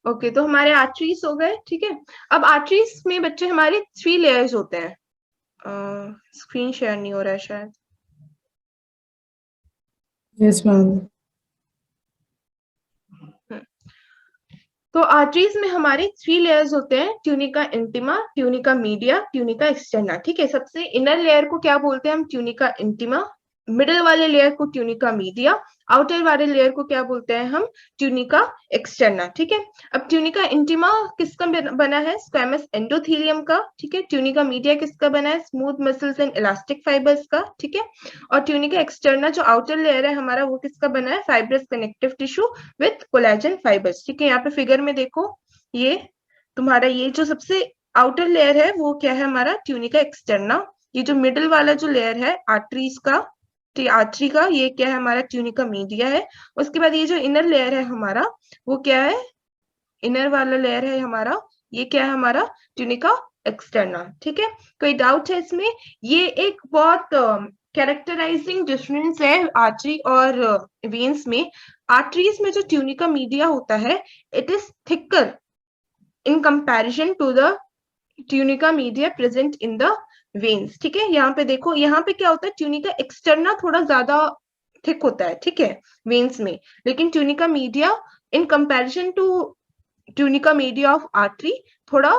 Okay, तो हमारे arteries हो गए, ठीक है। अब आर्टरीज में बच्चे हमारे 3 लेयर्स होते हैं। स्क्रीन शेयर नहीं हो रहा है शायद। Yes ma'am. तो आर्टरीज में हमारे 3 लेयर्स होते हैं, tunica intima, tunica media, tunica externa, ठीक है। सबसे इनर लेयर को क्या बोलते हैं हम? Tunica intima. मिडल वाले लेयर को ट्यूनिका मीडिया, आउटर वाले लेयर को क्या बोलते हैं हम? ट्यूनिका एक्सटर्ना, ठीक है। अब ट्यूनिका इंटिमा किसका बना है? स्क्वैमस एंडोथेलियम का, ठीक है। ट्यूनिका मीडिया किसका बना है? Smooth muscles and elastic fibres का, ठीक है। और ट्यूनिका एक्सटर्ना जो आउटर लेयर है हमारा, वो किसका बना है? Fibrous connective tissue with collagen fibres, ठीक है। यहाँ पे फिगर में देखो, ये तुम्हारा ये जो सबसे आउटर लेयर है वो क्या है हमारा? Tunica externa. ये जो मिडिल वाला जो लेयर है आर्टरीज का, आर्टरी का, ये क्या है हमारा? ट्यूनिका मीडिया है। उसके बाद ये जो इनर लेयर है हमारा, वो क्या है? इनर वाला लेयर है हमारा, ये क्या है हमारा? ट्यूनिका एक्सटर्ना, ठीक है। कोई डाउट है इसमें? ये एक बहुत कैरेक्टराइजिंग डिफरेंस है आर्टरी और वेन्स में। आर्टरीज में जो ट्यूनिका मीडिया होता है, it is thicker in comparison to the tunica media present in the veins, ठीक है। यहाँ पे देखो, यहाँ पे क्या होता है? ट्यूनिका एक्सटर्ना थोड़ा ज्यादा थिक होता है, ठीक है, वेन्स में। लेकिन tunica media in comparison to tunica media of artery थोड़ा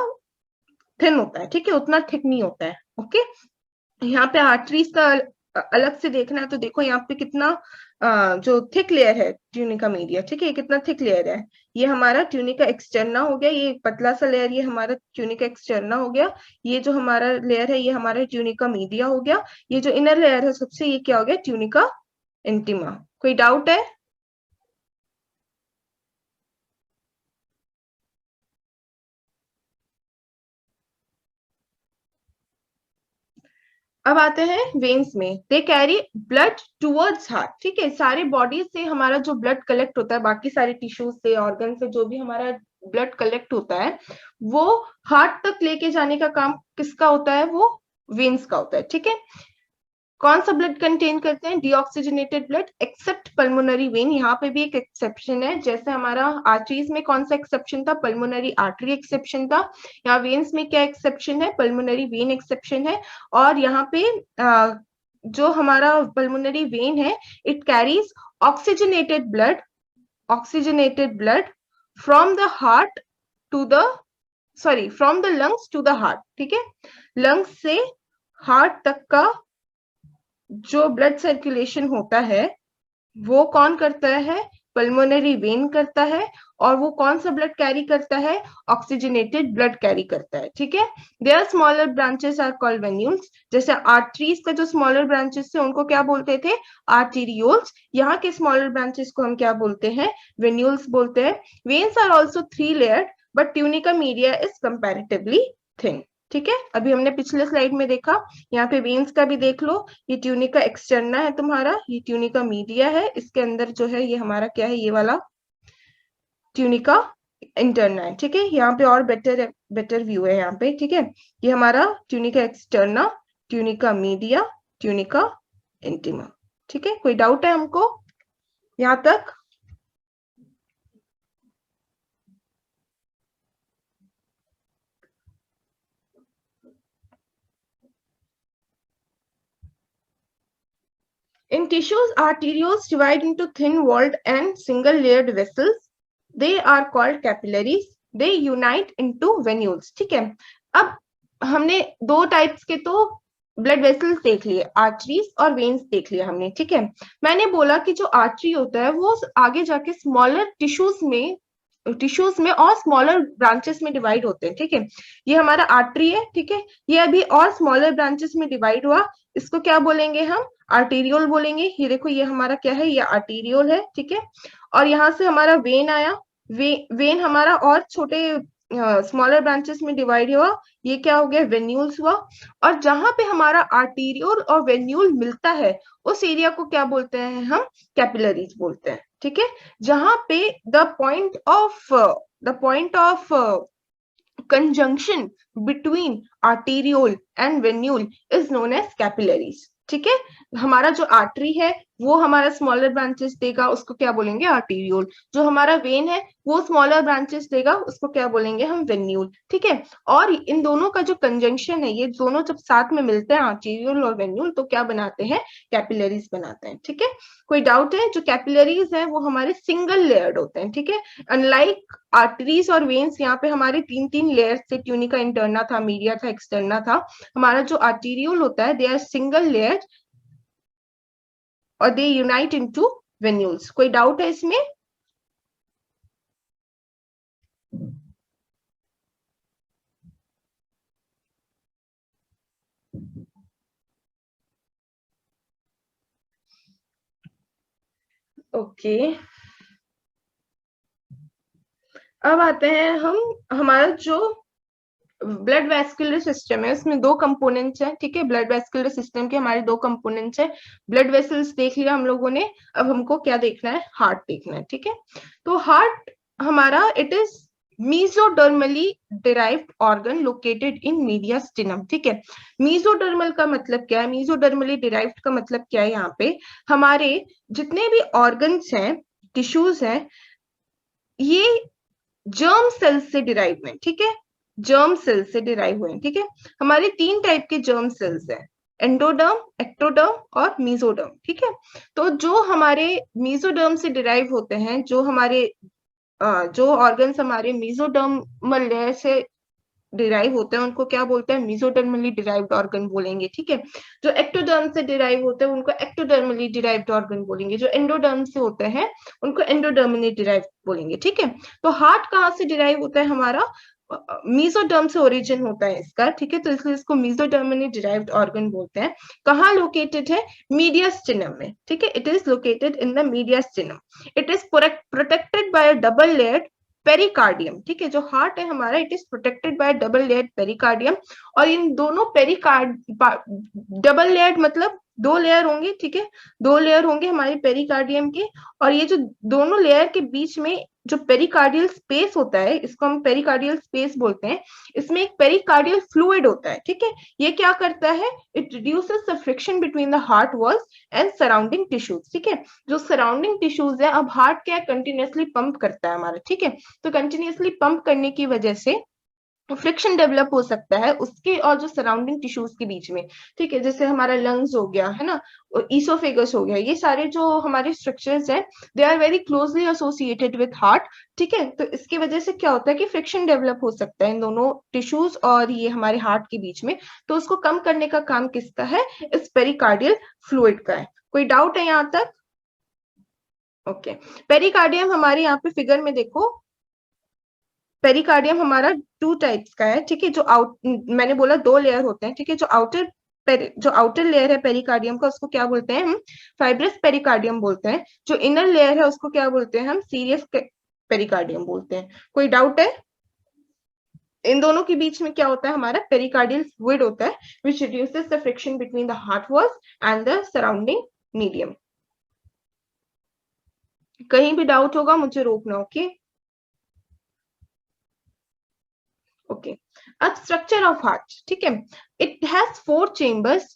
थिन होता है, ठीक है, उतना थिक नहीं होता है। ओके, यहाँ पे आर्टरीज का अलग से देखना है तो देखो यहाँ पे कितना जो थिक लेयर है ट्यूनिका मीडिया, ठीक है, कितना थिक लेयर है। ये हमारा ट्यूनिका एक्सटर्ना हो गया, ये पतला सा लेयर, ये हमारा ट्यूनिका एक्सटर्ना हो गया। ये जो हमारा लेयर है ये हमारा ट्यूनिका मीडिया हो गया। ये जो इनर लेयर है सबसे, ये क्या हो गया? Tunica intima. कोई डाउट है? अब आते हैं वेन्स में। They carry blood towards heart, ठीक है। सारे बॉडी से हमारा जो ब्लड कलेक्ट होता है, बाकी सारे टिश्यूज से, ऑर्गन से, जो भी हमारा ब्लड कलेक्ट होता है, वो हार्ट तक लेके जाने का काम किसका होता है? वो वेन्स का होता है, ठीक है। कौन सा ब्लड कंटेन करते हैं? Deoxygenated blood, accept pulmonary vein. यहाँ पे भी एक एक्सेप्शन है, जैसे हमारा आर्टरीज में कौन सा एक्सेप्शन था? पल्मोनरी आर्टरी एक्सेप्शन था। यहाँ वेन्स में क्या एक्सेप्शन है? पल्मोनरी वेन एक्सेप्शन है। और यहाँ पे जो हमारा पल्मोनरी वेन है, it carries oxygenated blood, oxygenated blood from the heart to the, sorry, from the lungs to the heart, ठीक है। लंग्स से हार्ट तक का जो ब्लड सर्कुलेशन होता है, वो कौन करता है? पल्मोनरी वेन करता है। और वो कौन सा ब्लड कैरी करता है? ऑक्सीजनेटेड ब्लड कैरी करता है, ठीक है। Their smaller branches are called venules. जैसे आर्टरीज का जो स्मॉलर ब्रांचेस थे उनको क्या बोलते थे? आर्टीरियोल्स। यहाँ के स्मॉलर ब्रांचेस को हम क्या बोलते हैं? वेन्यूल्स बोलते हैं। Veins are also 3 layered, but tunica media is comparatively thin, ठीक है। अभी हमने पिछले स्लाइड में देखा, यहाँ पे वेन्स का भी देख लो। ये ट्यूनिका एक्सटर्ना है तुम्हारा, ये ट्यूनिका मीडिया है, इसके अंदर जो है ये हमारा क्या है? ये वाला ट्यूनिका इंटरना है, ठीक है। यहाँ पे और बेटर व्यू है यहाँ पे, ठीक है। ये हमारा tunica externa, tunica media, tunica intima, ठीक है। कोई डाउट है हमको यहाँ तक? In tissues, arterioles divide into thin-walled and single-layered vessels. They are called capillaries. They unite into venules, ठीक है। अब हमने 2 टाइप्स के तो ब्लड वेसल्स देख लिए, आर्टरीज और वेन्स देख लिया हमने, ठीक है। मैंने बोला कि जो आर्टरी होता है वो आगे जाके स्मॉलर टिश्यूज में और स्मॉलर ब्रांचेस में डिवाइड होते हैं, ठीक है। ये हमारा आर्टरी है, ठीक है। ये अभी और स्मॉलर ब्रांचेस में डिवाइड हुआ, इसको क्या बोलेंगे हम? आर्टीरियोल बोलेंगे। ये देखो, ये हमारा क्या है? ये आर्टीरियोल है, ठीक है। और यहाँ से हमारा वेन आया, वेन हमारा और छोटे स्मॉलर ब्रांचेस में डिवाइड हुआ, ये क्या हो गया? वेन्यूल्स हुआ। और जहां पे हमारा आर्टीरियोल और वेन्यूल मिलता है, उस एरिया को क्या बोलते हैं हम? कैपिलरीज बोलते हैं, ठीक है। जहां पे the point of conjunction between arteriole and venule is known as capillaries, ठीक है। हमारा जो आर्टरी है वो हमारा स्मॉलर ब्रांचेस देगा, उसको क्या बोलेंगे आर्टीरियोल। जो हमारा वेन है वो स्मॉलर ब्रांचेस देगा, उसको क्या बोलेंगे हम वेन्यूल, ठीक है। और इन दोनों का जो कंजंक्शन है, ये दोनों जब साथ में मिलते हैं आर्टीरियोल और वेन्यूल, तो क्या बनाते हैं, कैपिलरीज बनाते हैं, ठीक है। कोई डाउट है? जो कैपिलरीज है वो हमारे सिंगल लेयर्ड होते हैं, ठीक है। अनलाइक आर्टरीज और वेन्स, यहाँ पे हमारे तीन तीन लेयर से, ट्यूनिका इंटरना था, मीडिया था, एक्सटर्ना था। हमारा जो आर्टीरियोल होता है, दे आर सिंगल लेयर और दे यूनाइट इनटू वेन्यूल्स। कोई डाउट है इसमें? ओके, अब आते हैं हम, हमारा जो ब्लड वेस्कुलर सिस्टम है उसमें दो कंपोनेंट्स हैं, ठीक है। ब्लड वेस्कुलर सिस्टम के हमारे दो कंपोनेंट्स हैं। ब्लड वेसल्स देख लिया हम लोगों ने, अब हमको क्या देखना है, हार्ट देखना है, ठीक है। तो हार्ट हमारा, it is mesodermally derived organ located in mediastinum, ठीक है। mesodermal का मतलब क्या है, mesodermally derived का मतलब क्या है, यहाँ पे हमारे जितने भी ऑर्गन्स हैं, टिश्यूज हैं, ये जर्म सेल से डिराइव है, ठीक है। जर्म सेल से डिराइव हुए हैं, ठीक है। हमारे तीन टाइप के जर्म सेल्स हैं, एंडोडर्म, एक्टोडर्म और मीजोडर्म, ठीक है। तो जो हमारे मीजोडर्म से डिराइव होते हैं, जो हमारे जो ऑर्गन्स हमारे मीजोडर्मल लेयर से डिराइव होते हैं, उनको क्या बोलते हैं, मीजोडर्मली डिराइव्ड ऑर्गन बोलेंगे, ठीक है। जो एक्टोडर्म से डिराइव होते हैं उनको एक्टोडर्मली डिराइव्ड ऑर्गन बोलेंगे। जो एंडोडर्म से होते हैं उनको एंडोडर्मली डिराइव्ड बोलेंगे, ठीक है। तो हार्ट कहाँ से डिराइव होता है हमारा, मीजोडर्म से ओरिजिन होता है इसका, ठीक है। तो इसलिए इसको मीजोडर्मली डिराइव्ड ऑर्गन बोलते हैं। कहाँ लोकेटेड है, मीडियास्टिनम में, ठीक है। It is located in the mediastinum. It is protected by a double layered pericardium, ठीक है। जो हार्ट है हमारा, it is protected by double layered pericardium. और इन दोनों पेरिकार्ड, डबल लेयर्ड मतलब दो लेयर होंगे, ठीक है। दो लेयर होंगे हमारे पेरिकार्डियम के, और ये जो दोनों लेयर के बीच में जो पेरिकार्डियल स्पेस होता है, इसको हम पेरिकार्डियल स्पेस बोलते हैं। इसमें एक पेरिकार्डियल फ्लूइड होता है, ठीक है। ये क्या करता है, it reduces the friction between the heart walls and surrounding tissues, ठीक है। जो सराउंडिंग टिश्यूज है, अब हार्ट क्या कंटिन्यूअसली पंप करता है हमारा, ठीक है। तो कंटिन्यूअसली पंप करने की वजह से फ्रिक्शन डेवलप हो सकता है उसके और जो सराउंडिंग टिश्यूज के बीच में, ठीक है। जैसे हमारा लंग्स हो गया है ना, ईसोफेगस हो गया, ये सारे जो हमारे स्ट्रक्चर्स हैं, they are very closely associated with heart, ठीक है। तो इसकी वजह से क्या होता है कि फ्रिक्शन डेवलप हो सकता है इन दोनों टिश्यूज और ये हमारे हार्ट के बीच में। तो उसको कम करने का काम किसका है, इस पेरिकार्डियल फ्लूइड का है। कोई डाउट है यहाँ तक? ओके, पेरिकार्डियम हमारे यहाँ पे फिगर में देखो, पेरिकार्डियम हमारा टू टाइप्स का है, ठीक है। जो मैंने बोला दो लेयर होते हैं, ठीक है। जो आउटर लेयर है पेरिकार्डियम का, उसको क्या बोलते हैं हम, फाइब्रस पेरिकार्डियम बोलते हैं। जो इनर लेयर है उसको क्या बोलते हैं हम, सीरियस पेरिकार्डियम बोलते हैं। कोई डाउट है? इन दोनों के बीच में क्या होता है, हमारा पेरिकार्डियल फ्लूइड होता है, which reduces the friction between the heart walls and the surrounding medium. कहीं भी डाउट होगा मुझे रोकना, ओके। ओके, अब स्ट्रक्चर ऑफ हार्ट, ठीक है। It has 4 chambers,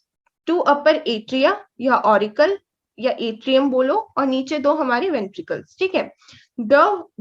2 upper atria या ऑरिकल या एट्रियम बोलो, और नीचे 2 हमारे वेंट्रिकल्स, ठीक है। The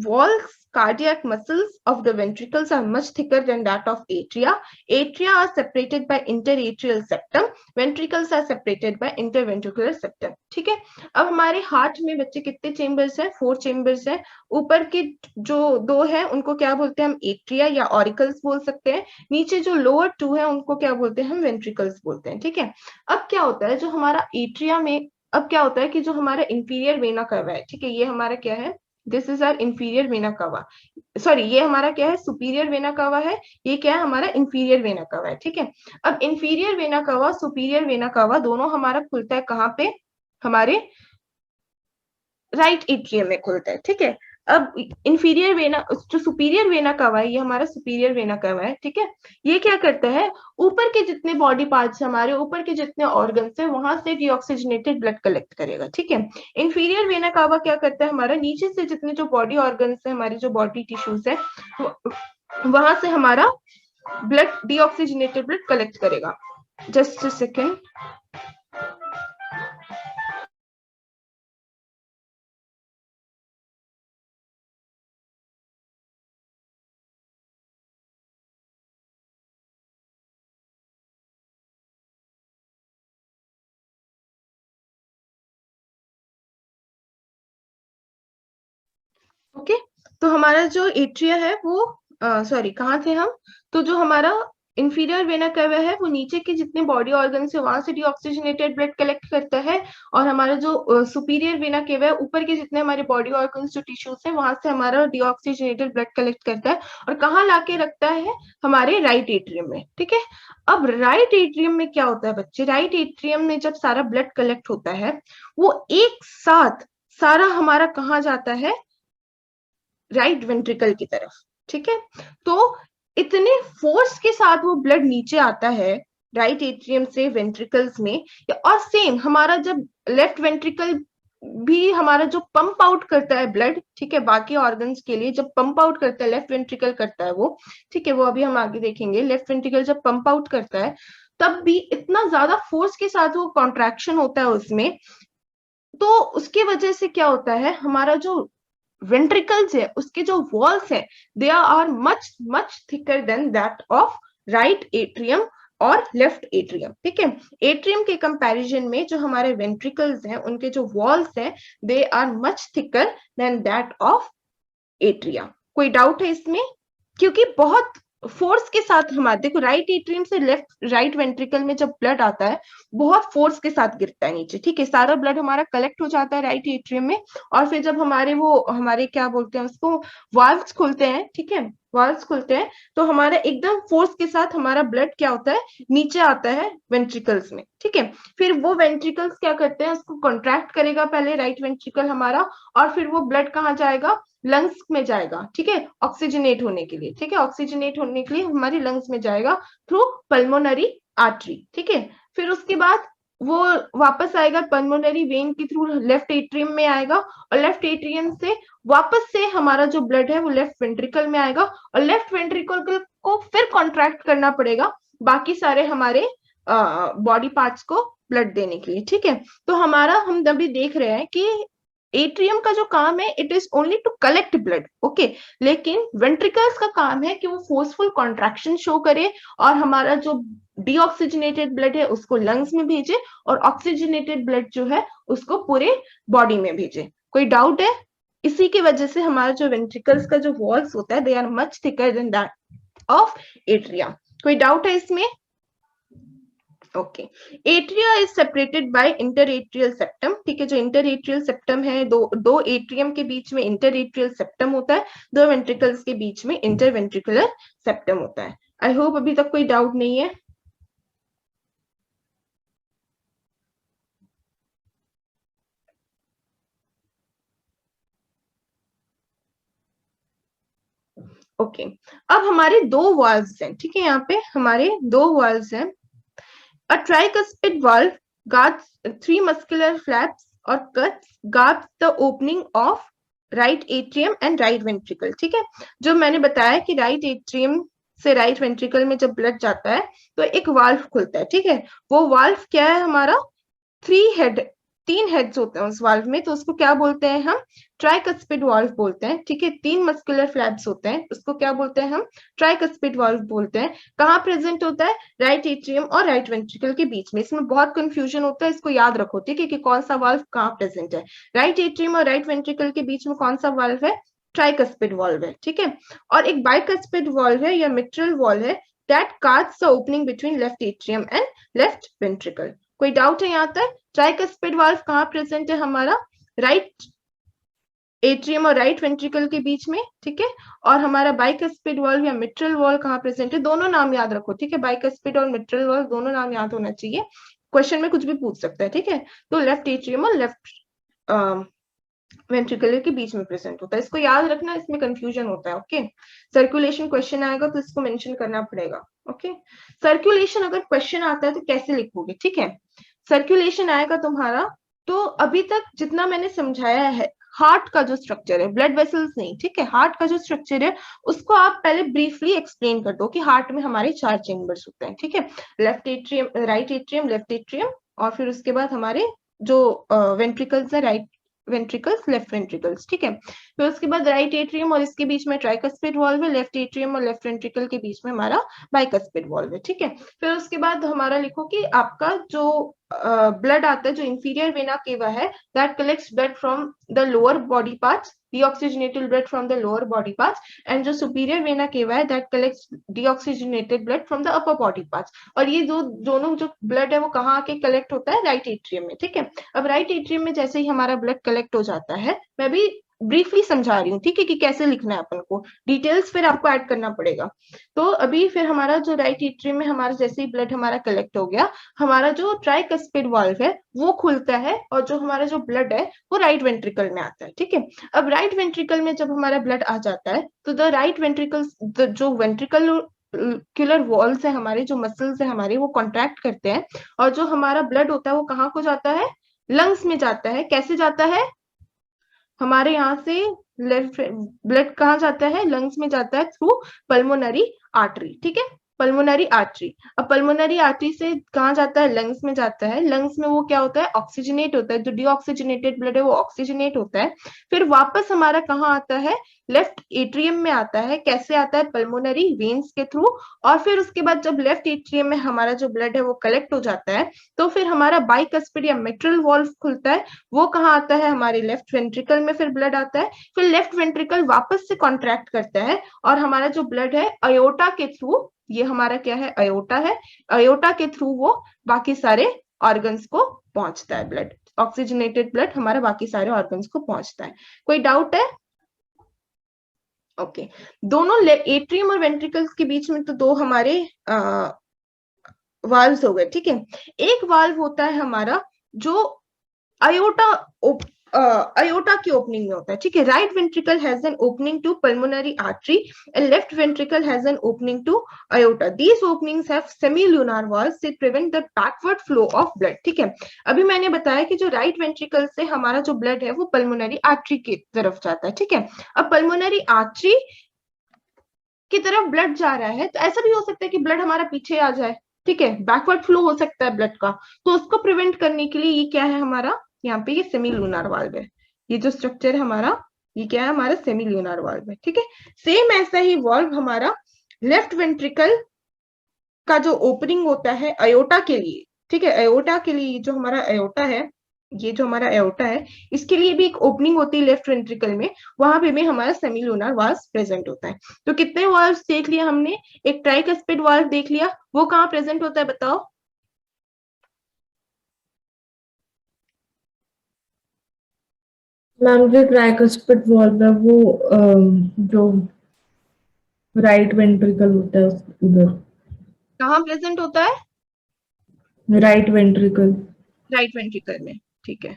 walls cardiac muscles of the ventricles are much thicker than that of atria. Atria are separated by interatrial septum. Ventricles are separated by interventricular septum. ठीक है। अब हमारे हार्ट में बच्चे कितने चेम्बर्स हैं, 4 चेम्बर्स हैं। ऊपर के जो 2 है उनको क्या बोलते हैं हम, एट्रिया या ऑरिकल्स बोल सकते हैं। नीचे जो लोअर 2 है उनको क्या बोलते हैं हम, वेंट्रिकल्स बोलते हैं, ठीक है। अब क्या होता है, जो हमारा एट्रिया में, अब क्या होता है कि जो हमारा इंफीरियर वेना कर्वा है, ठीक है, ये हमारा क्या है, this is our inferior vena cava, sorry ये हमारा क्या है, सुपीरियर वेना कर्वा है। ये क्या है, हमारा इंफीरियर वेना कर्वा है, ठीक है। अब इंफीरियर वेना कर्वा, सुपीरियर वेना कर्वा दोनों हमारा खुलता है कहाँ पे, हमारे राइट एट्रियम में खुलता है, ठीक है। अब इंफीरियर वेना, जो सुपीरियर वेना कर्वा है, ये हमारा सुपीरियर वेना कर्वा है, ठीक है। ये क्या करता है, ऊपर के जितने बॉडी पार्ट्स हमारे, ऊपर के जितने ऑर्गन्स है, वहां से डीऑक्सीजनेटेड ब्लड कलेक्ट करेगा, ठीक है। इंफीरियर वेना कर्वा क्या करता है, हमारा नीचे से जितने जो बॉडी ऑर्गन्स है, हमारे जो बॉडी टिश्यूज है, वहां से हमारा ब्लड, डीऑक्सीजनेटेड ब्लड कलेक्ट करेगा। Just a second. ओके, तो हमारा जो एट्रिया है वो सॉरी कहाँ थे हम, तो जो हमारा इंफीरियर वेना केवा है वो नीचे के जितने बॉडी ऑर्गन है वहां से डीऑक्सीजनेटेड ब्लड कलेक्ट करता है, और हमारा जो सुपीरियर वेना केवा है ऊपर के जितने हमारे बॉडी ऑर्गन जो टिश्यूज है वहां से हमारा डीऑक्सीजनेटेड ब्लड कलेक्ट करता है और कहाँ लाके रखता है, हमारे राइट एट्रियम में। ठीक है, अब राइट एट्रियम में क्या होता है बच्चे, राइट एट्रियम में जब सारा ब्लड कलेक्ट होता है वो एक साथ सारा हमारा कहाँ जाता है, राइट वेंट्रिकल की तरफ। ठीक है, तो इतने फोर्स के साथ वो ब्लड नीचे आता है राइट एट्रियम से वेंट्रिकल्स में, और सेम हमारा जब लेफ्ट वेंट्रिकल भी हमारा जो पंप आउट करता है ब्लड, ठीक है, बाकी ऑर्गन्स के लिए जब पंप आउट करता है लेफ्ट वेंट्रिकल करता है वो, ठीक है, वो अभी हम आगे देखेंगे। लेफ्ट वेंट्रिकल जब पंप आउट करता है तब भी इतना ज्यादा फोर्स के साथ वो कॉन्ट्रैक्शन होता है उसमें, तो उसकी वजह से क्या होता है, हमारा जो वेंट्रिकल्स है उसके जो वॉल्स है they are much much thicker than that of right atrium और लेफ्ट एट्रियम। ठीक है, एट्रियम के कंपैरिजन में जो हमारे वेंट्रिकल्स हैं उनके जो वॉल्स हैं they are much thicker than that of atria. कोई डाउट है इसमें, क्योंकि बहुत फोर्स के साथ हमारे, देखो राइट एट्रियम से लेफ्ट राइट वेंट्रिकल में जब ब्लड आता है बहुत फोर्स के साथ गिरता है नीचे। ठीक है, सारा ब्लड हमारा कलेक्ट हो जाता है राइट एट्रियम में, और फिर जब हमारे वो हमारे क्या बोलते हैं उसको, वाल्व्स खुलते हैं, ठीक है, वाल्व्स खुलते हैं तो हमारा एकदम फोर्स के साथ हमारा ब्लड क्या होता है, नीचे आता है वेंट्रिकल्स में। ठीक है, फिर वो वेंट्रिकल्स क्या करते हैं, उसको कॉन्ट्रैक्ट करेगा पहले राइट वेंट्रिकल हमारा, और फिर वो ब्लड कहाँ जाएगा, लंग्स में जाएगा। ठीक है, ऑक्सीजनेट होने के लिए, ठीक है, ऑक्सीजनेट होने के लिए हमारी लंग्स में जाएगा थ्रू पल्मोनरी आर्टरी। ठीक है, फिर उसके बाद वो वापस आएगा पल्मोनरी वेन के थ्रू लेफ्ट एट्रियम में आएगा, और लेफ्ट एट्रियम से वापस से हमारा जो ब्लड है वो लेफ्ट वेंट्रिकल में आएगा, और लेफ्ट वेंट्रिकल को फिर कॉन्ट्रैक्ट करना पड़ेगा बाकी सारे हमारे बॉडी पार्ट्स को ब्लड देने के लिए। ठीक है, तो हमारा हम अभी देख रहे हैं कि एट्रियम का जो काम है it is only to collect blood, okay, लेकिन वेंट्रिकल्स का काम है कि वो फोर्सफुल कॉन्ट्रैक्शन शो करे और हमारा जो डीऑक्सीजनेटेड ब्लड है उसको लंग्स में भेजे, और ऑक्सीजनेटेड ब्लड जो है उसको पूरे बॉडी में भेजे। कोई डाउट है? इसी की वजह से हमारा जो वेंट्रिकल्स का जो वॉल्स होता है they are much thicker than that of atria. कोई डाउट है इसमें? Okay, atria is separated by interatrial septum. ठीक है, जो इंटरएट्रियल सेप्टम है, दो एट्रियम के बीच में इंटरएट्रियल सेप्टम होता है, दो वेंट्रिकल्स के बीच में इंटरवेंट्रिकुलर सेप्टम होता है। आई होप अभी तक कोई डाउट नहीं है। ओके, अब हमारे दो वाल्व्स हैं। ठीक है, यहाँ पे हमारे दो वाल्व्स हैं। A tricuspid valve guards three muscular flaps or guards the opening of right atrium and right ventricle। ठीक है, जो मैंने बताया कि राइट एट्रियम से राइट वेंट्रिकल में जब ब्लड जाता है तो एक वाल्व खुलता है। ठीक है, वो वाल्व क्या है हमारा, तीन हेड्स होते हैं उस वाल्व में, तो उसको क्या बोलते हैं हम, ट्राइकस्पिड वाल्व बोलते हैं। ठीक है, तीन मस्कुलर फ्लैप्स होते हैं, उसको क्या बोलते हैं हम, ट्राइकस्पिड वाल्व बोलते हैं। कहाँ प्रेजेंट होता है, राइट एट्रियम और राइट वेंट्रिकल के बीच में। इसमें बहुत कंफ्यूजन होता है, इसको याद रखो। ठीक है, कि कौन सा वाल्व कहाँ प्रेजेंट है, राइट एट्रियम और राइट वेंट्रिकल के बीच में कौन सा वाल्व है, ट्राइकस्पिड वाल्व है। ठीक है, और एक बाइकस्पिड वाल्व है या मिट्रल वाल्व है that guards the opening between left atrium and left ventricle। कोई डाउट है यहाँ तक? ट्राइकस्पिड वाल्व कहाँ प्रेजेंट है हमारा, राइट एट्रियम और राइट वेंट्रिकल के बीच में। ठीक है, और हमारा बाइकस्पिड वाल्व या मिट्रल वाल्व कहाँ प्रेजेंट है, दोनों नाम याद रखो। ठीक है, बाइकस्पिड और मिट्रल वाल्व दोनों नाम याद होना चाहिए, क्वेश्चन में कुछ भी पूछ सकता है। ठीक है, तो लेफ्ट एट्रियम और लेफ्ट वेंट्रिकुलर के बीच में प्रेजेंट होता है, इसको याद रखना, इसमें कंफ्यूजन होता है। ओके, सर्कुलेशन क्वेश्चन आएगा तो इसको मेंशन करना पड़ेगा। ओके, सर्कुलेशन अगर क्वेश्चन आता है तो कैसे लिखोगे? ठीक है, सर्कुलेशन आएगा तुम्हारा, तो अभी तक जितना मैंने समझाया है, हार्ट का जो स्ट्रक्चर है, ब्लड वेसल्स नहीं, ठीक है, हार्ट का जो स्ट्रक्चर है उसको आप पहले ब्रीफली एक्सप्लेन कर दो कि हार्ट में हमारे 4 चेम्बर्स होते हैं। ठीक है, left atrium, right atrium, left atrium, और फिर उसके बाद हमारे जो वेंट्रिकल्स है, राइट वेंट्रिकल्स, लेफ्ट वेंट्रिकल्स। ठीक है, फिर उसके बाद राइट एट्रियम और इसके बीच में ट्राइकस्पिड वाल्व है, लेफ्ट एट्रियम और लेफ्ट वेंट्रिकल के बीच में हमारा बाइकस्पिड वाल्व है। ठीक है, फिर उसके बाद हमारा लिखो कि आपका जो ब्लड आता है जो इंफीरियर वेना केवा है, that collects blood from the lower body parts, deoxygenated blood from the lower body parts, and जो superior vena cava है that collects deoxygenated blood from the upper body parts। और ये जो दोनों जो blood है वो कहाँ आके कलेक्ट होता है, राइट एट्रियम में। ठीक है, अब राइट एट्रियम में जैसे ही हमारा ब्लड कलेक्ट हो जाता है, मैं भी ब्रीफली समझा रही हूँ, ठीक है, कि कैसे लिखना है अपन को, डिटेल्स फिर आपको ऐड करना पड़ेगा। तो अभी फिर हमारा जो राइट एट्रियम में हमारा जैसे ही ब्लड हमारा कलेक्ट हो गया, हमारा जो ट्राइकस्पिड वाल्व है वो खुलता है, और जो हमारा जो ब्लड है वो राइट वेंट्रिकल में आता है। ठीक है, अब राइट वेंट्रिकल में जब हमारा ब्लड आ जाता है तो द राइट वेंट्रिकल, जो वेंट्रिकल वॉल्स है हमारे, जो मसल्स है हमारे, वो कॉन्ट्रैक्ट करते हैं, और जो हमारा ब्लड होता है वो कहाँ को जाता है, लंग्स में जाता है। कैसे जाता है, हमारे यहाँ से लेफ्ट ब्लड कहाँ जाता है, लंग्स में जाता है थ्रू पल्मोनरी आर्टरी। ठीक है, पल्मोनरी आर्टरी। अब पल्मोनरी आर्टरी से कहाँ जाता है, लंग्स में जाता है। लंग्स में वो क्या होता है, ऑक्सीजनेट होता है, जो डीऑक्सीजनेटेड ब्लड है वो ऑक्सीजनेट होता है। फिर वापस हमारा कहाँ आता है, लेफ्ट एट्रियम में आता है। कैसे आता है, पल्मोनरी वेन्स के थ्रू। और फिर उसके बाद जब लेफ्ट एट्रियम में हमारा जो ब्लड है वो कलेक्ट हो जाता है, तो फिर हमारा बाइकस्पिड या मिट्रल वॉल्व खुलता है। वो कहाँ आता है, हमारे लेफ्ट वेंट्रिकल में फिर ब्लड आता है। फिर लेफ्ट वेंट्रिकल वापस से कॉन्ट्रैक्ट करता है, और हमारा जो ब्लड है अयोटा के थ्रू, ये हमारा क्या है, अयोटा है, अयोटा के थ्रू वो बाकी सारे ऑर्गन्स को पहुंचता है। ब्लड, ऑक्सीजनेटेड ब्लड हमारा बाकी सारे ऑर्गन्स को पहुंचता है। कोई डाउट है? ओके, दोनों एट्रियम और वेंट्रिकल्स के बीच में तो दो हमारे वाल्व्स हो गए। ठीक है, एक वाल्व होता है हमारा जो अयोटा अयोटा की ओपनिंग में होता है। ठीक है, right ventricle has an opening to pulmonary artery and left ventricle has an opening to aorta. These openings have semilunar valves to prevent the backward flow of blood. ठीक है, अभी मैंने बताया कि जो राइट वेंट्रिकल से हमारा जो ब्लड है वो पल्मोनरी आर्टरी की तरफ जाता है। ठीक है, अब पल्मोनरी आर्टरी की तरफ ब्लड जा रहा है, तो ऐसा भी हो सकता है कि ब्लड हमारा पीछे आ जाए। ठीक है, बैकवर्ड फ्लो हो सकता है ब्लड का, तो उसको प्रिवेंट करने के लिए ये क्या है हमारा, यहाँ पे ये सेमी लूनार वाल्व है। ये जो स्ट्रक्चर है हमारा, ये क्या है, हमारा सेमी लूनार वाल्व है। ठीक है, सेम ऐसा ही वाल्व हमारा लेफ्ट वेंट्रिकल का जो ओपनिंग होता है अयोटा के लिए। ठीक है, अयोटा के लिए जो हमारा अयोटा है, ये जो हमारा एओर्टा है, इसके लिए भी एक ओपनिंग होती है लेफ्ट वेंट्रिकल में, वहां पे भी हमारा सेमीलूनार वाल्व प्रेजेंट होता है। तो कितने वाल्व देख लिया हमने, एक ट्राइकस्पिड वाल्व देख लिया, वो कहाँ प्रेजेंट होता है बताओ? मैम जो ट्राइकस्पिड वाल्व है वो जो राइट वेंट्रिकल होता है उधर। कहाँ प्रेजेंट होता है? Right ventricle. राइट वेंट्रिकल में। ठीक है,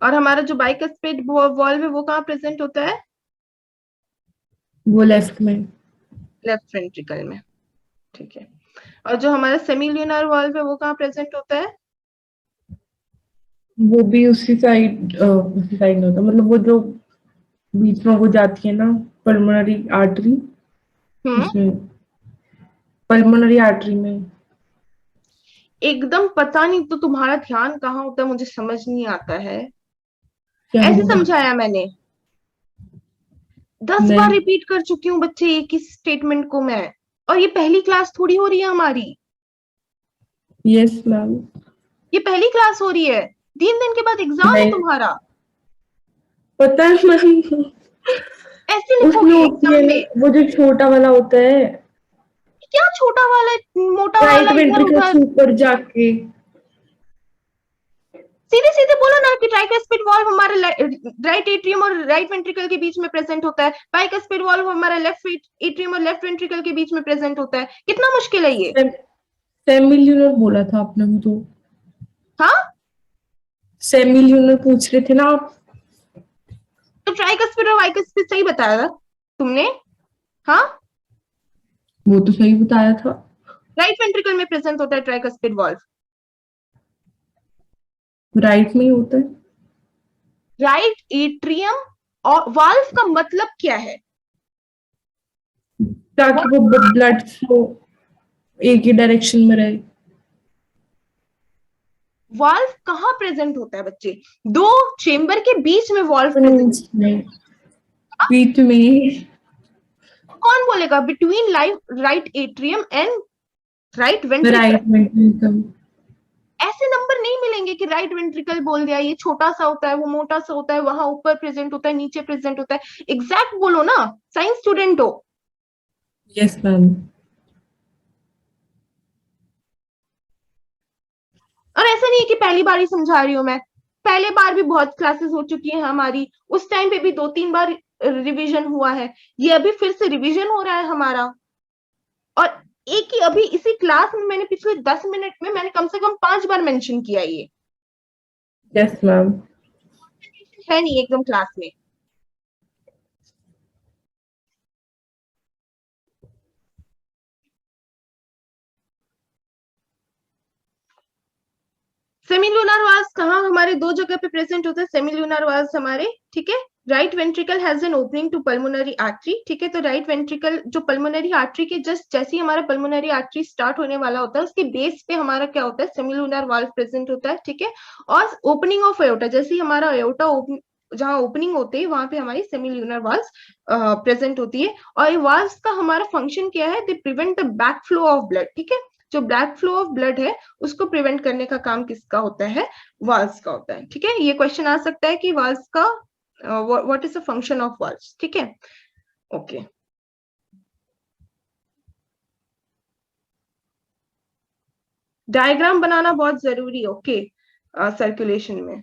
और हमारा जो बाइकस्पिड वाल्व है वो कहाँ प्रेजेंट होता है? वो लेफ्ट में। लेफ्ट वेंट्रिकल में। ठीक है, और जो हमारा सेमील्यूनार वाल्व है वो कहाँ प्रेजेंट होता है? वो भी उसी साइड में होता है, मतलब वो जो बीच में वो जाती है ना, पल्मोनरी आर्टरी, हम्म, उसमें, पल्मोनरी आर्टरी में। एकदम पता नहीं, तो तुम्हारा ध्यान कहाँ होता है मुझे समझ नहीं आता है। क्या ऐसे हुआ? समझाया मैंने, 10 बार नहीं। रिपीट कर चुकी हूँ बच्चे एक ही स्टेटमेंट को मैं, और ये पहली क्लास थोड़ी हो रही है हमारी, यस मैम। ये पहली क्लास हो रही है। 3 दिन के बाद एग्जाम है नहीं तुम्हारा, पता है मैम। ऐसे उसमें लिखोगे होती है एग्जाम ना, में? वो जो छोटा वाला होता है, क्या छोटा वाला मोटा राइट वाला इधर वेंट्रिकल उधर? से ऊपर जाके। सीधे सीधे बोलो ना कि ट्राइकस्पिड वाल्व हमारे राइट एट्रियम और राइट वेंट्रिकल के बीच में प्रेजेंट होता है, बाइकस्पिड वाल्व हमारा लेफ्ट एट्रियम और लेफ्ट वेंट्रिकल के बीच में प्रेजेंट होता है। कितना मुश्किल है ये? सेमिल्यूनर बोला था आपने भी तो। हाँ, सेमिल्यूनर पूछ रहे थे ना आप। तो ट्राइकस्पिड और बाइकस्पिड सही बताया था तुमने। हाँ, वो तो सही बताया था। राइट वेंट्रिकल में प्रेजेंट होता है ट्राइकस्पिड वाल्व। राइट में ही होता है। राइट एट्रियम, और वाल्व का मतलब क्या है? ताकि वो ब्लड फ्लो एक ही डायरेक्शन में रहे। वाल्व कहाँ प्रेजेंट होता है बच्चे? दो चेंबर के बीच में वाल्व प्रेजेंट। नहीं, बीच में। कौन बोलेगा between right atrium and right ventricle. Right ventricle. ऐसे नंबर नहीं मिलेंगे कि राइट वेंट्रिकल बोल दिया, ये छोटा सा होता है, वो मोटा सा होता है, वहां ऊपर प्रेजेंट होता है, नीचे प्रेजेंट होता है। एग्जैक्ट बोलो ना, साइंस स्टूडेंट हो। Yes ma'am. और ऐसा नहीं है कि पहली बार ही समझा रही हूँ मैं, पहले बार भी बहुत क्लासेस हो चुकी है हमारी, उस टाइम पे भी 2-3 बार रिवीजन हुआ है, ये अभी फिर से रिवीजन हो रहा है हमारा। और एक ही अभी इसी क्लास में मैंने पिछले 10 मिनट में मैंने कम से कम 5 बार मेंशन किया ये। Yes ma'am. है नहीं एकदम क्लास में। सेमिलुनर वाल्स कहाँ हमारे 2 जगह पे प्रेजेंट होते हैं सेमिलुनर वाल्स हमारे, ठीक है। Right ventricle has an opening to pulmonary artery, ठीक है। तो राइट वेंट्रिकल जो पल्मोनरी आर्टरी के जस्ट जैसे ही हमारा पल्मोनरी आर्टरी स्टार्ट होने वाला होता है, उसके बेस पे हमारा क्या होता है, सेमिलुनर वाल्व प्रेजेंट होता है, ठीक है। और ओपनिंग ऑफ एओर्टा, जैसे ही हमारा एओर्टा जहां ओपनिंग होती है वहां पे हमारी सेमिलुनर वाल्स प्रेजेंट होती है। और ये वाल्स का हमारा फंक्शन क्या है, they prevent the back flow of blood, ठीक है। जो बैक फ्लो ऑफ ब्लड है उसको प्रिवेंट करने का काम किसका होता है, वाल्स का होता है, ठीक है। ये क्वेश्चन आ सकता है कि वाल्स का what is the function of valves, ठीक है। ओके, डायग्राम बनाना बहुत जरूरी है, ओके, सर्कुलेशन में।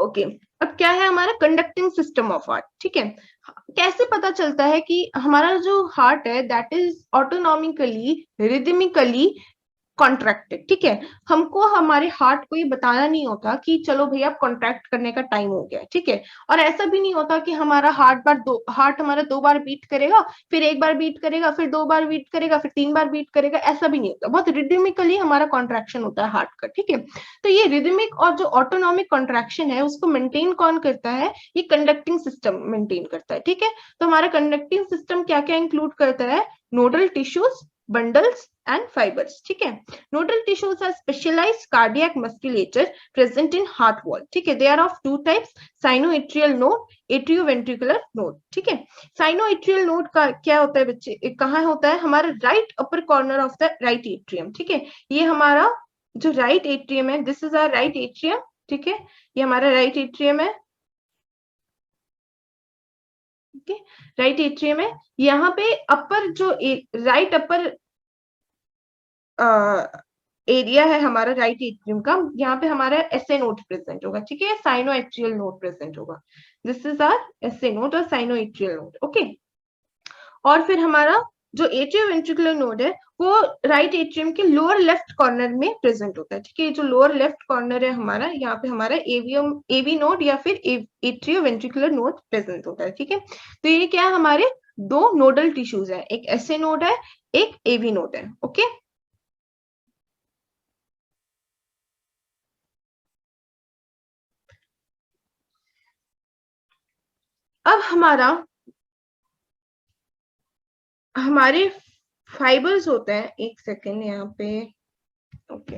ओके, अब क्या है हमारा कंडक्टिंग सिस्टम ऑफ हार्ट, ठीक है। कैसे पता चलता है कि हमारा जो हार्ट है दैट इज ऑटोनॉमिकली रिदमिकली कॉन्ट्रैक्टेड, ठीक है। हमको हमारे हार्ट को ये बताना नहीं होता कि चलो भैया कॉन्ट्रैक्ट करने का टाइम हो गया, ठीक है। और ऐसा भी नहीं होता कि हमारा हार्ट हमारा 2 बार बीट करेगा, फिर 1 बार बीट करेगा, फिर 2 बार बीट करेगा, फिर 3 बार बीट करेगा, ऐसा भी नहीं होता। बहुत रिदमिकली हमारा कॉन्ट्रैक्शन होता है हार्ट का, ठीक है। तो ये रिदमिक और जो ऑटोनॉमिक कॉन्ट्रैक्शन है उसको मेंटेन कौन करता है, ये कंडक्टिंग सिस्टम मेंटेन करता है, ठीक है। तो हमारा कंडक्टिंग सिस्टम क्या क्या इंक्लूड करता है, nodal tissues, bundles and fibers, ठीक है। nodal tissues are specialized cardiac musculature present in heart wall, ठीक है। they are of 2 types, sinoatrial node, atrioventricular node, ठीक है। sinoatrial node का क्या होता है बच्चे, कहाँ होता है, हमारा right upper corner of the right atrium, ठीक है। ये हमारा जो राइट एट्रियम है, this is our right atrium, ठीक है। ये हमारा राइट एट्रियम है, ठीक है। राइट एट्रियम है, यहाँ पे अपर जो राइट अपर एरिया है हमारा राइट एट्रियम का, यहाँ पे हमारा एसए नोड प्रेजेंट होगा, ठीक है। साइनो एट्रियल नोड प्रेजेंट होगा, this is our SA node और साइनो एट्रियल नोड, ओके। और फिर हमारा जो एट्रियोवेंट्रिकुलर नोड है वो राइट एट्रियम के लोअर लेफ्ट कॉर्नर में प्रेजेंट होता है, ठीक है। जो लोअर लेफ्ट कॉर्नर है हमारा, यहाँ पे हमारा एवी नोड या फिर एट्रियोवेंट्रिकुलर नोड प्रेजेंट होता है, ठीक है। तो ये क्या है, हमारे 2 नोडल टिश्यूज है, एक एसए नोड है, एक एवी नोड है, ओके। अब हमारे फाइबर्स होते हैं, एक सेकेंड यहाँ पे, ओके।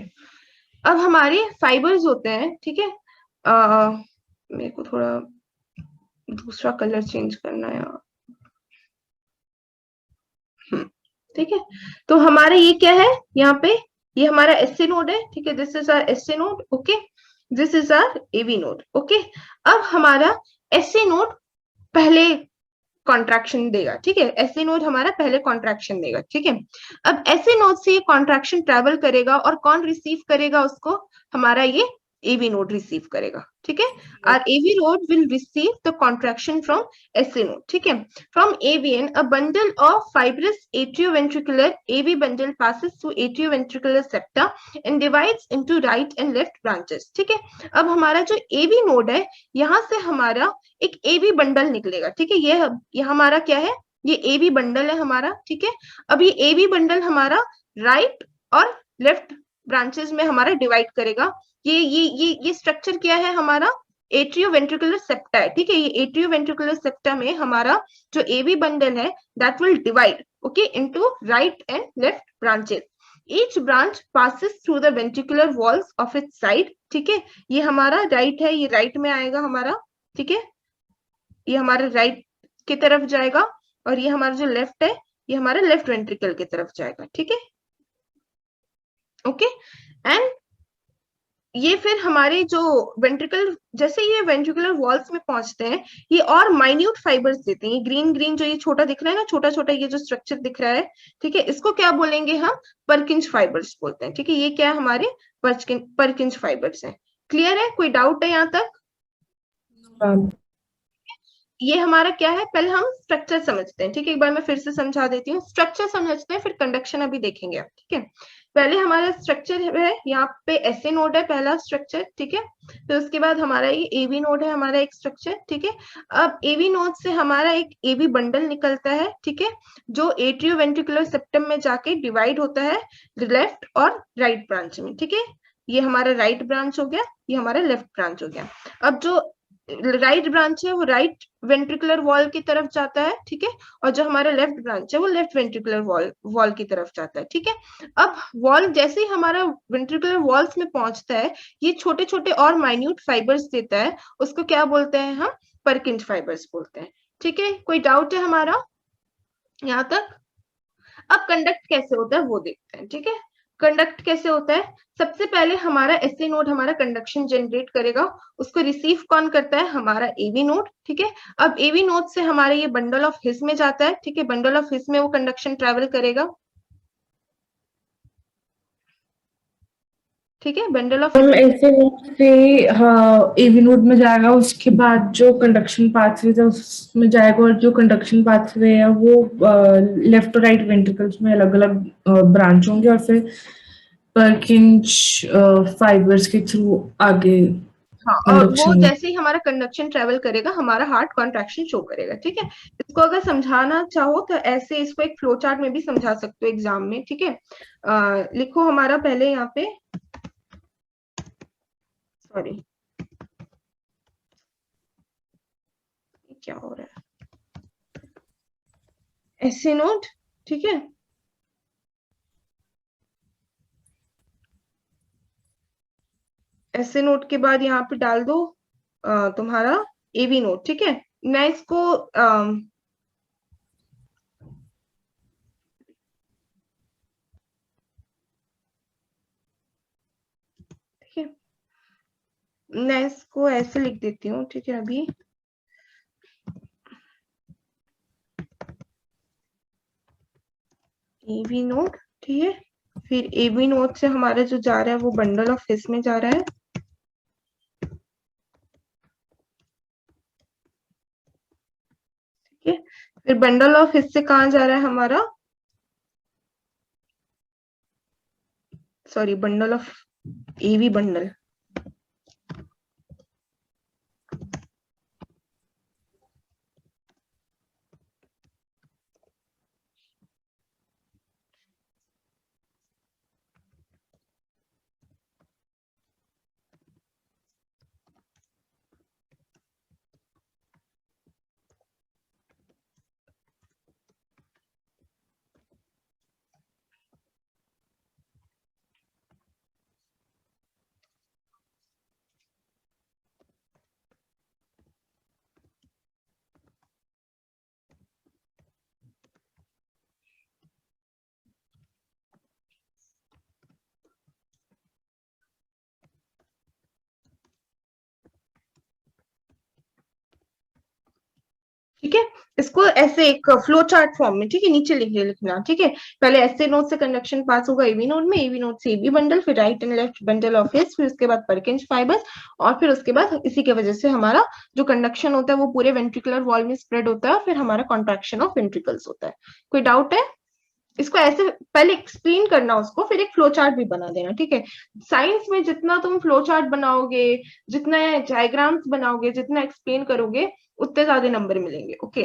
अब हमारे फाइबर्स होते हैं, ठीक है। मेरे को थोड़ा दूसरा कलर चेंज करना है, ठीक है। तो हमारे ये क्या है यहाँ पे, ये हमारा एसए नोड है, ठीक है। This is our SA node, okay. This is our AV node, okay. अब हमारा एसए नोड पहले कॉन्ट्रैक्शन देगा, ठीक है। एसए नोड हमारा पहले कॉन्ट्रैक्शन देगा, ठीक है। अब एसए नोड से ये कॉन्ट्रैक्शन ट्रेवल करेगा और कौन रिसीव करेगा उसको, हमारा ये एवी नोड रिसीव करेगा, ठीक है। और AV node will receive the contraction from SA node, ठीक है। From AVN a bundle of fibrous atrioventricular AV bundle passes through atrioventricular septa and divides into right and left branches, ठीक है। अब हमारा जो एवी नोड है, यहाँ से हमारा एक एवी बंडल निकलेगा, ठीक है। ये हमारा क्या है, ये एवी बंडल है हमारा, ठीक है। अब ये एवी बंडल हमारा राइट और लेफ्ट ब्रांचेस में हमारा डिवाइड करेगा। ये स्ट्रक्चर क्या है हमारा, एट्रियोवेंट्रिकुलर सेप्टा है, ठीक है। ये एट्रियोवेंट्रिकुलर सेप्टा में हमारा जो एवी बंडल है that will divide, okay, into right and left branches. Each branch passes through the ventricular walls of its side, ठीक है। ये हमारा राइट है, ये राइट में आएगा हमारा, ठीक है। ये हमारे राइट की तरफ जाएगा और ये हमारा जो लेफ्ट है ये हमारा लेफ्ट वेंट्रिकल की तरफ जाएगा, ठीक है, ओके। एंड ये फिर हमारे जो वेंट्रिकल, जैसे ये वेंट्रिकुलर वॉल्स में पहुंचते हैं, ये और माइन्यूट फाइबर्स देते हैं। ये ग्रीन ग्रीन जो ये छोटा दिख रहा है ना, छोटा छोटा ये जो स्ट्रक्चर दिख रहा है, ठीक है, इसको क्या बोलेंगे हम, परकिंज फाइबर्स बोलते हैं, ठीक है। ये क्या है, हमारे परकिंज फाइबर्स है। क्लियर है, कोई डाउट है यहाँ तक? मैम ये हमारा क्या है, पहले हम स्ट्रक्चर समझते हैं, ठीक है, एक बार मैं फिर से समझा देती हूँ। स्ट्रक्चर समझते हैं, फिर कंडक्शन अभी देखेंगे आप, ठीक है। पहले हमारा स्ट्रक्चर है, यहाँ पे एसए नोड है पहला स्ट्रक्चर, ठीक है। फिर उसके बाद हमारा ये एवी नोड है, हमारा एक स्ट्रक्चर, ठीक है। अब एवी नोड से हमारा एक एवी बंडल निकलता है, ठीक है, जो एट्रियोवेंट्रिकुलर सेप्टम में जाके डिवाइड होता है लेफ्ट और राइट ब्रांच में, ठीक है। ये हमारा राइट ब्रांच हो गया, ये हमारा लेफ्ट ब्रांच हो गया। अब जो राइट ब्रांच है वो राइट वेंट्रिकुलर वॉल की तरफ जाता है, ठीक है, और जो हमारा लेफ्ट ब्रांच है वो लेफ्ट वेंट्रिकुलर वॉल की तरफ जाता है, ठीक है। अब वॉल जैसे ही हमारा वेंट्रिकुलर वॉल्स में पहुंचता है, ये छोटे छोटे और माइन्यूट फाइबर्स देता है, उसको क्या बोलते हैं हम, परकिंज फाइबर्स बोलते हैं, ठीक है। कोई डाउट है हमारा यहाँ तक? अब कंडक्ट कैसे होता है वो देखते हैं, ठीक है। कंडक्ट कैसे होता है, सबसे पहले हमारा एसए नोड हमारा कंडक्शन जनरेट करेगा, उसको रिसीव कौन करता है, हमारा एवी नोड, ठीक है। अब एवी नोड से हमारे ये बंडल ऑफ हिस में जाता है, ठीक है, बंडल ऑफ हिस में वो कंडक्शन ट्रेवल करेगा, ठीक है, बंडल ऑफ हम ऐसे नोड से हाँ एवी नोड में जाएगा, उसके बाद जो कंडक्शन पाथवे है उसमें जाएगा, और जो कंडक्शन पाथवे है वो लेफ्ट और राइट वेंट्रिकल्स में अलग अलग ब्रांच होंगे, और फिर परकिंज फाइबर्स के थ्रू आगे हाँ, और वो कंडक्शन। जैसे ही हमारा कंडक्शन ट्रेवल करेगा, हमारा हार्ट कॉन्ट्रैक्शन शो करेगा, ठीक है। इसको अगर समझाना चाहो तो ऐसे इसको एक फ्लो चार्ट में भी समझा सकते हो एग्जाम में, ठीक है। लिखो हमारा पहले यहाँ पे, सॉरी क्या हो रहा है, एसए नोड, ठीक है, एसए नोड के बाद यहाँ पे डाल दो तुम्हारा एवी नोड, ठीक है। मैं इसको ठीक है, मैं इसको ऐसे लिख देती हूँ, ठीक है। अभी एवी नोड, ठीक है, फिर एवी नोड से हमारा जो जा रहा है वो बंडल ऑफ हिस में जा रहा है, ठीक है। फिर बंडल ऑफ हिस से कहाँ जा रहा है हमारा, sorry, bundle of AV bundle, ठीक है। इसको ऐसे एक फ्लो चार्ट फॉर्म में, ठीक है, नीचे लिखना, ठीक है। पहले एसए नोड से कंडक्शन पास होगा एवी नोड में, एवी नोड से एवी बंडल, फिर right and left bundle of his, फिर उसके बाद परकिंज फाइबर्स, और फिर उसके बाद इसी की वजह से हमारा जो कंडक्शन होता है वो पूरे वेंट्रिकुलर वॉल में स्प्रेड होता है, फिर हमारा कॉन्ट्रैक्शन ऑफ वेंट्रिकल्स होता है। कोई डाउट है? इसको ऐसे पहले एक्सप्लेन करना उसको, फिर एक फ्लो चार्ट भी बना देना, ठीक है। साइंस में जितना तुम फ्लो चार्ट बनाओगे, जितना डायग्राम्स बनाओगे, जितना एक्सप्लेन करोगे, उतने ज्यादा नंबर मिलेंगे, ओके।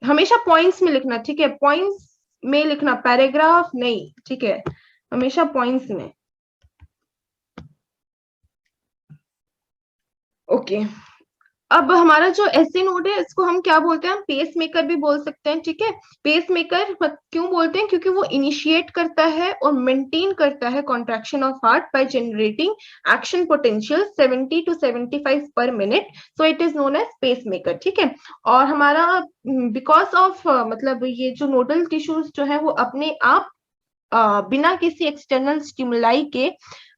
हमेशा पॉइंट्स में लिखना, ठीक है, पॉइंट्स में लिखना, पैराग्राफ नहीं, ठीक है, हमेशा पॉइंट्स में, ओके। अब हमारा जो एसए नोड है इसको हम क्या बोलते हैं, हम पेस मेकर भी बोल सकते हैं, ठीक है। पेस मेकर क्यों बोलते हैं, क्योंकि वो इनिशिएट करता है और मेंटेन करता है contraction of heart by generating action potential 70 to 75 per minute, so it is known as pacemaker, ठीक है। और हमारा बिकॉज ऑफ मतलब ये जो नोडल टिश्यूज जो है वो अपने आप बिना किसी एक्सटर्नल स्टिमुलाई के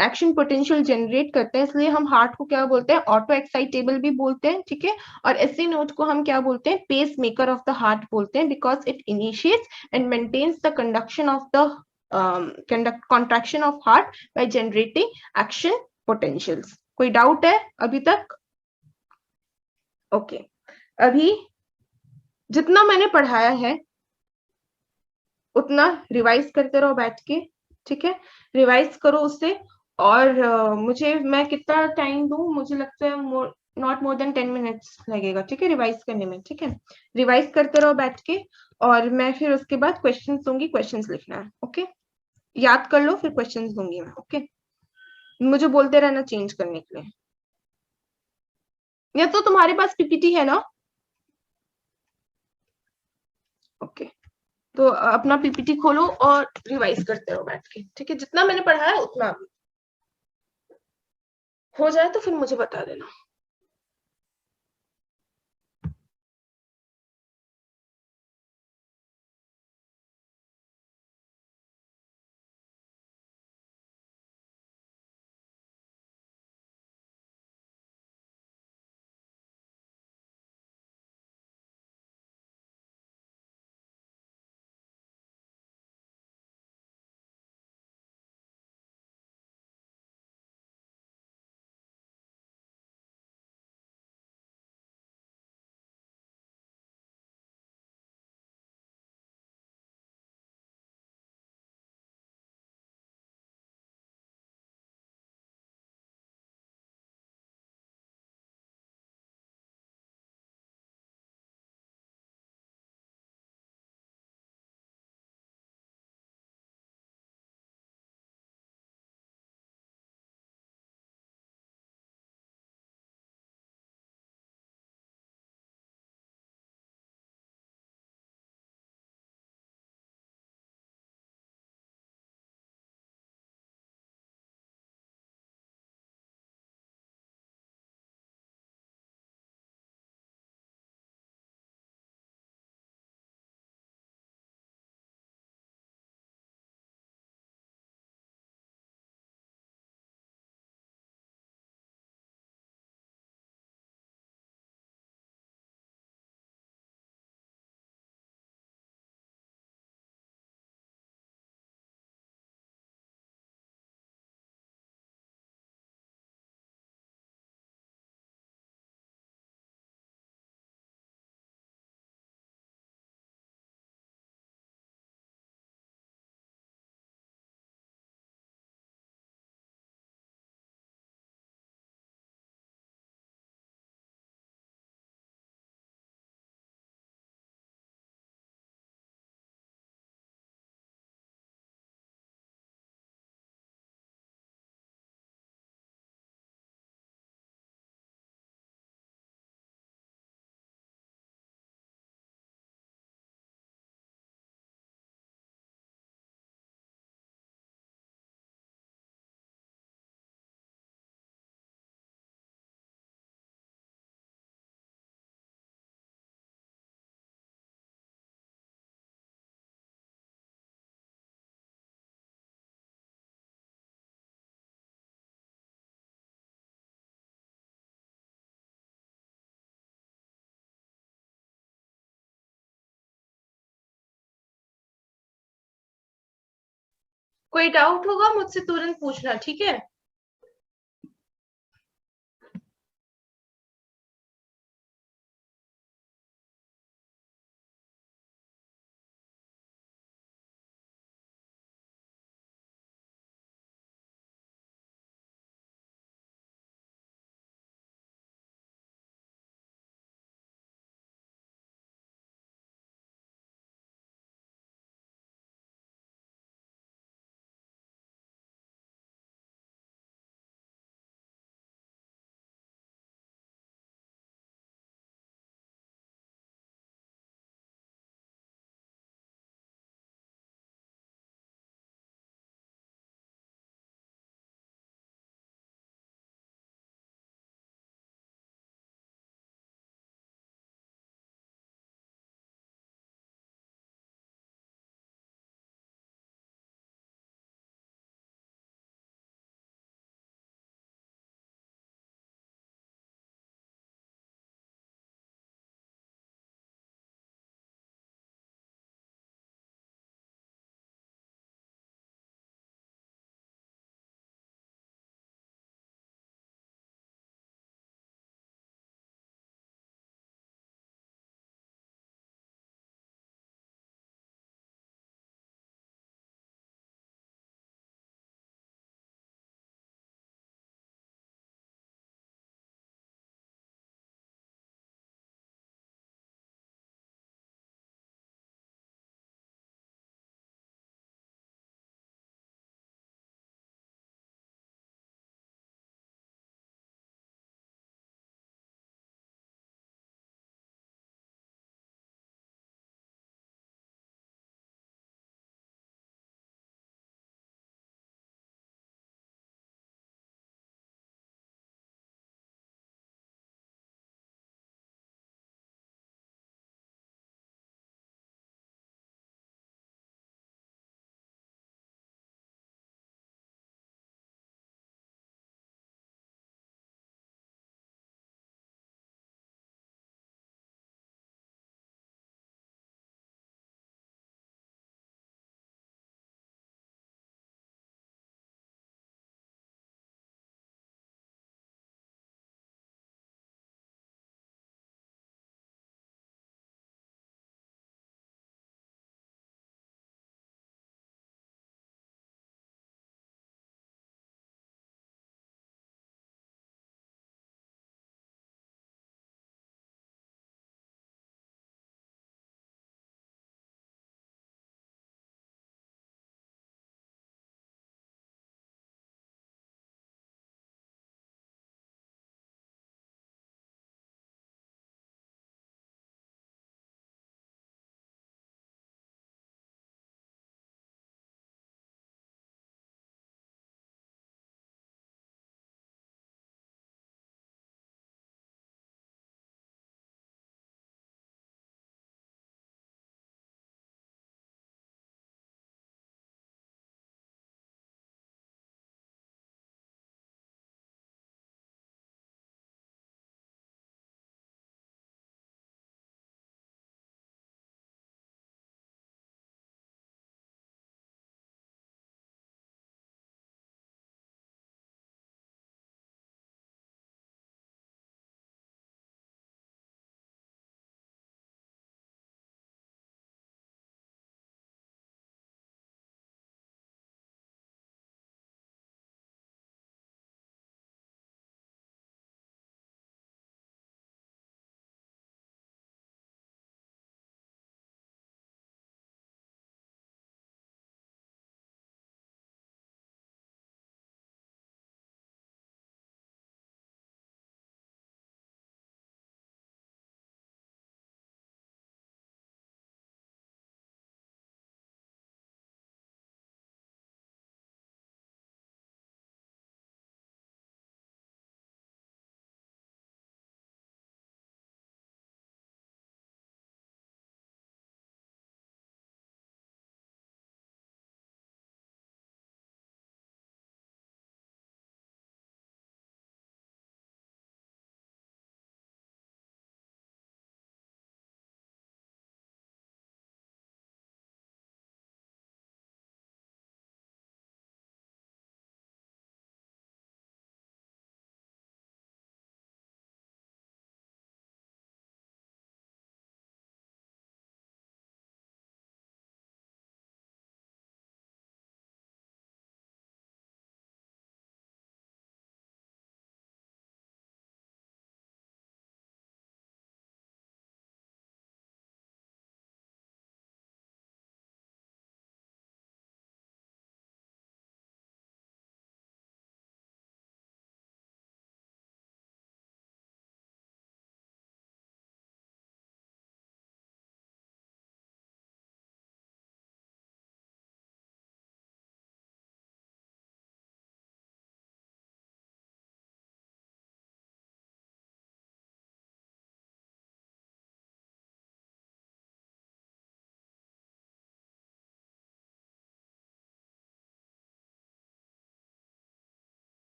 एक्शन पोटेंशियल जनरेट करते हैं, इसलिए हम हार्ट को क्या बोलते हैं, ऑटो एक्साइटेबल भी बोलते हैं, ठीक है। और एसए नोड को हम क्या बोलते हैं, pacemaker of the heart बोलते हैं, because it initiates and maintains the conduction of the contraction of heart by generating action potentials. कोई डाउट है अभी तक? ओके अभी जितना मैंने पढ़ाया है उतना रिवाइज करते रहो बैठ के, ठीक है। रिवाइज करो उससे। और मुझे, मैं कितना टाइम दूं, मुझे लगता है नॉट मोर देन 10 मिनट्स लगेगा, ठीक है, रिवाइज करने में, ठीक है। रिवाइज करते रहो बैठ के, और मैं फिर उसके बाद क्वेश्चंस दूंगी, क्वेश्चंस लिखना है, ओके। याद कर लो फिर क्वेश्चंस दूंगी मैं, ओके। मुझे बोलते रहना चेंज करने के लिए। या तो तुम्हारे पास पीपीटी है ना? ओके, तो अपना पीपीटी खोलो और रिवाइज करते रहो बैठ के, ठीक है। जितना मैंने पढ़ा है उतना हो जाए तो फिर मुझे बता देना। कोई डाउट होगा मुझसे तुरंत पूछना, ठीक है।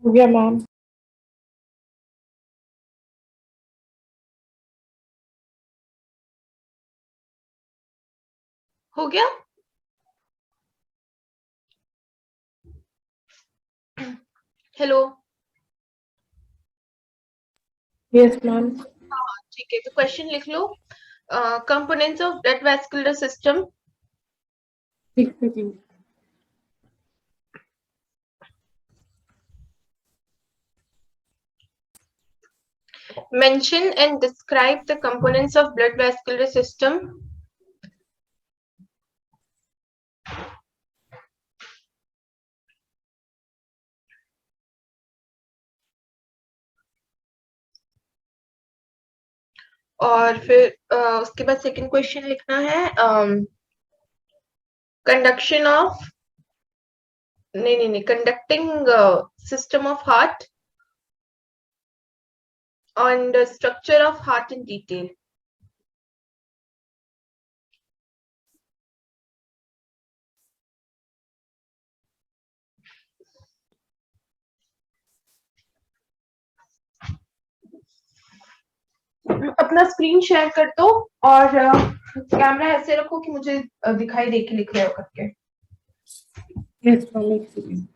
हो गया मैम। हो गया? हेलो। Yes ma'am. हाँ ठीक है, तो क्वेश्चन लिख लो। Components of blood vascular system. एक second. Mention and describe the components of blood vascular system. और फिर उसके बाद सेकंड क्वेश्चन लिखना है कंडक्शन ऑफ, नहीं, conducting system of heart and the structure of heart in detail. अपना स्क्रीन शेयर कर दो और कैमरा ऐसे रखो कि मुझे दिखाई दे के लिख रहे हो करके। यस मैम, एक सेकेंड।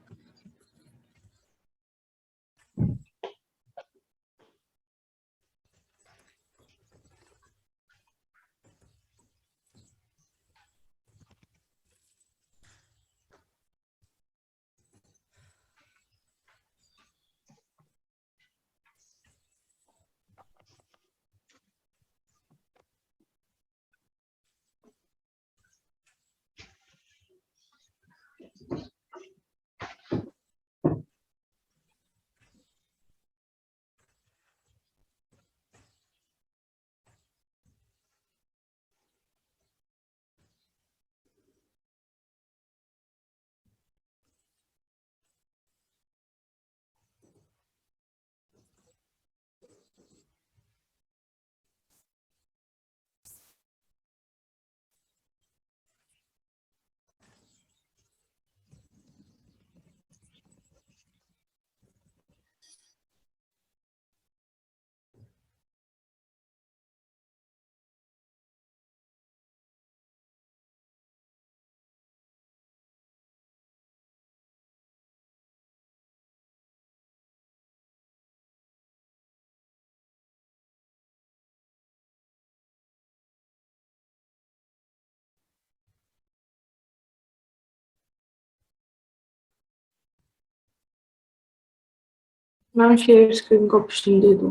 मैम शेयर स्क्रीन का ऑप्शन दे दो।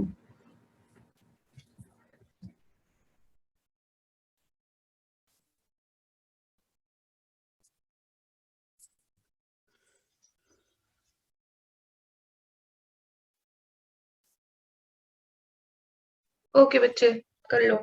ओके बच्चे, कर लो।